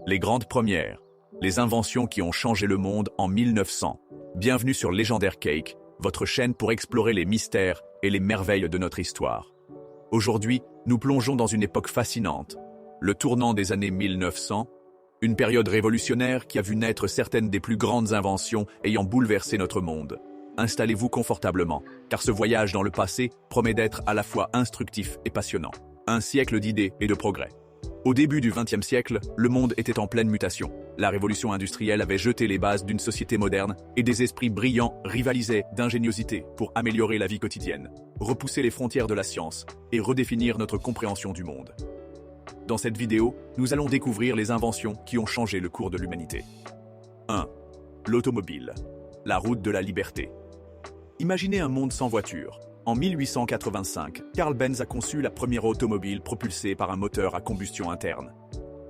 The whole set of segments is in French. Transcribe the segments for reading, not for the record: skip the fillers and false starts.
Les grandes premières. Les inventions qui ont changé le monde en 1900. Bienvenue sur Légendaire Cake, votre chaîne pour explorer les mystères et les merveilles de notre histoire. Aujourd'hui, nous plongeons dans une époque fascinante, le tournant des années 1900, une période révolutionnaire qui a vu naître certaines des plus grandes inventions ayant bouleversé notre monde. Installez-vous confortablement, car ce voyage dans le passé promet d'être à la fois instructif et passionnant. Un siècle d'idées et de progrès. Au début du XXe siècle, le monde était en pleine mutation. La révolution industrielle avait jeté les bases d'une société moderne et des esprits brillants rivalisaient d'ingéniosité pour améliorer la vie quotidienne, repousser les frontières de la science et redéfinir notre compréhension du monde. Dans cette vidéo, nous allons découvrir les inventions qui ont changé le cours de l'humanité. 1. L'automobile. La route de la liberté. Imaginez un monde sans voiture. En 1885, Carl Benz a conçu la première automobile propulsée par un moteur à combustion interne.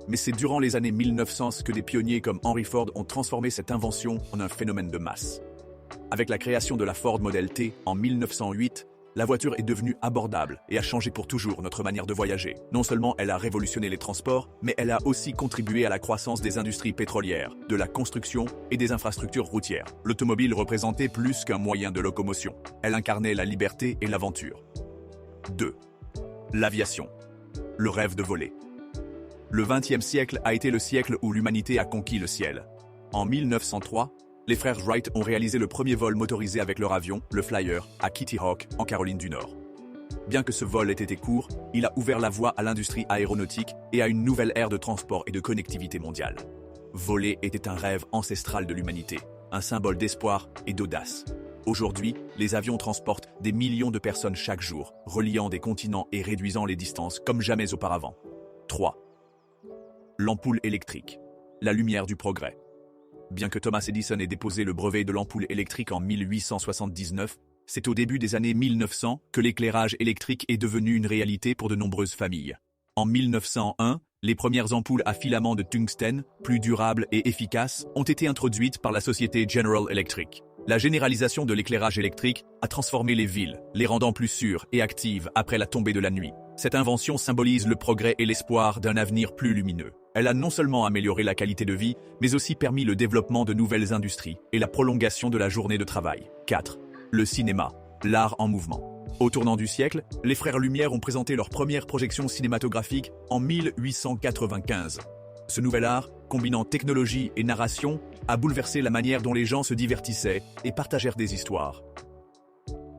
Mais c'est durant les années 1900 que des pionniers comme Henry Ford ont transformé cette invention en un phénomène de masse. Avec la création de la Ford Model T en 1908, la voiture est devenue abordable et a changé pour toujours notre manière de voyager. Non seulement elle a révolutionné les transports, mais elle a aussi contribué à la croissance des industries pétrolières, de la construction et des infrastructures routières. L'automobile représentait plus qu'un moyen de locomotion. Elle incarnait la liberté et l'aventure. 2. L'aviation. Le rêve de voler. Le XXe siècle a été le siècle où l'humanité a conquis le ciel. En 1903, les frères Wright ont réalisé le premier vol motorisé avec leur avion, le Flyer, à Kitty Hawk, en Caroline du Nord. Bien que ce vol ait été court, il a ouvert la voie à l'industrie aéronautique et à une nouvelle ère de transport et de connectivité mondiale. Voler était un rêve ancestral de l'humanité, un symbole d'espoir et d'audace. Aujourd'hui, les avions transportent des millions de personnes chaque jour, reliant des continents et réduisant les distances comme jamais auparavant. 3. L'ampoule électrique. La lumière du progrès. Bien que Thomas Edison ait déposé le brevet de l'ampoule électrique en 1879, c'est au début des années 1900 que l'éclairage électrique est devenu une réalité pour de nombreuses familles. En 1901, les premières ampoules à filaments de tungstène, plus durables et efficaces, ont été introduites par la société General Electric. La généralisation de l'éclairage électrique a transformé les villes, les rendant plus sûres et actives après la tombée de la nuit. Cette invention symbolise le progrès et l'espoir d'un avenir plus lumineux. Elle a non seulement amélioré la qualité de vie, mais aussi permis le développement de nouvelles industries et la prolongation de la journée de travail. 4. Le cinéma, l'art en mouvement. Au tournant du siècle, les frères Lumière ont présenté leur première projection cinématographique en 1895. Ce nouvel art, combinant technologie et narration, a bouleversé la manière dont les gens se divertissaient et partagèrent des histoires.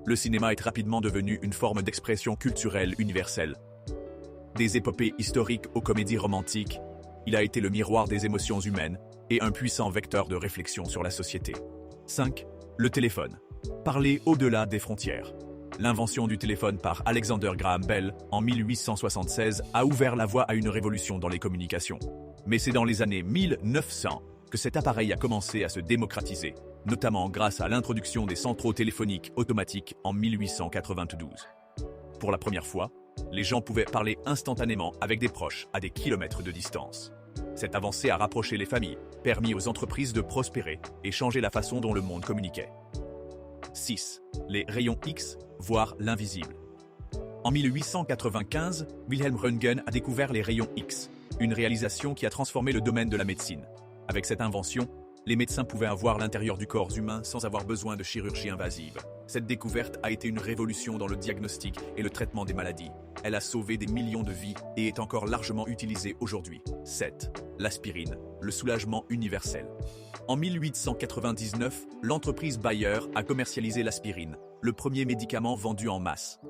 Le cinéma est rapidement devenu une forme d'expression culturelle universelle. Des épopées historiques aux comédies romantiques, il a été le miroir des émotions humaines et un puissant vecteur de réflexion sur la société. 5. Le téléphone. Parler au-delà des frontières. L'invention du téléphone par Alexander Graham Bell en 1876 a ouvert la voie à une révolution dans les communications. Mais c'est dans les années 1900 que cet appareil a commencé à se démocratiser, notamment grâce à l'introduction des centraux téléphoniques automatiques en 1892. Pour la première fois, les gens pouvaient parler instantanément avec des proches à des kilomètres de distance. Cette avancée a rapproché les familles, permis aux entreprises de prospérer et changé la façon dont le monde communiquait. 6. Les rayons X, voire l'invisible. En 1895, Wilhelm Röntgen a découvert les rayons X, une réalisation qui a transformé le domaine de la médecine. Avec cette invention, les médecins pouvaient voir l'intérieur du corps humain sans avoir besoin de chirurgie invasive. Cette découverte a été une révolution dans le diagnostic et le traitement des maladies. Elle a sauvé des millions de vies et est encore largement utilisée aujourd'hui. 7. L'aspirine, le soulagement universel. En 1899, l'entreprise Bayer a commercialisé l'aspirine, le premier médicament vendu en masse.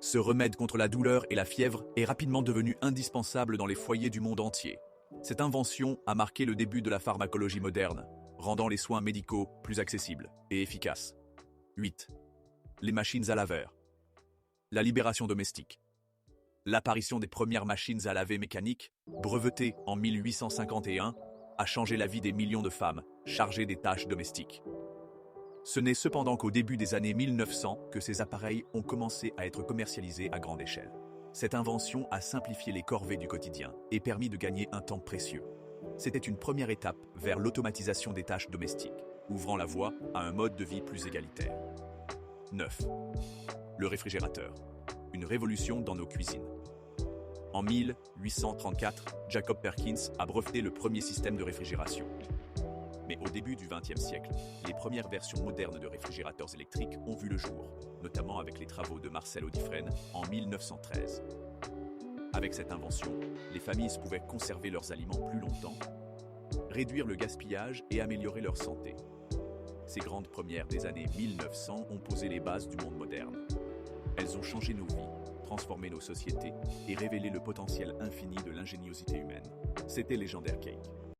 Ce remède contre la douleur et la fièvre est rapidement devenu indispensable dans les foyers du monde entier. Cette invention a marqué le début de la pharmacologie moderne, rendant les soins médicaux plus accessibles et efficaces. 8. Les machines à laveur. La libération domestique. L'apparition des premières machines à laver mécaniques, brevetées en 1851, a changé la vie des millions de femmes chargées des tâches domestiques. Ce n'est cependant qu'au début des années 1900 que ces appareils ont commencé à être commercialisés à grande échelle. Cette invention a simplifié les corvées du quotidien et permis de gagner un temps précieux. C'était une première étape vers l'automatisation des tâches domestiques, ouvrant la voie à un mode de vie plus égalitaire. 9. Le réfrigérateur. Une révolution dans nos cuisines. En 1834, Jacob Perkins a breveté le premier système de réfrigération. Mais au début du XXe siècle, les premières versions modernes de réfrigérateurs électriques ont vu le jour, notamment avec les travaux de Marcel Audifresne en 1913. Avec cette invention, les familles pouvaient conserver leurs aliments plus longtemps, réduire le gaspillage et améliorer leur santé. Ces grandes premières des années 1900 ont posé les bases du monde moderne. Elles ont changé nos vies, transformé nos sociétés et révélé le potentiel infini de l'ingéniosité humaine. C'était Légendaire Cake.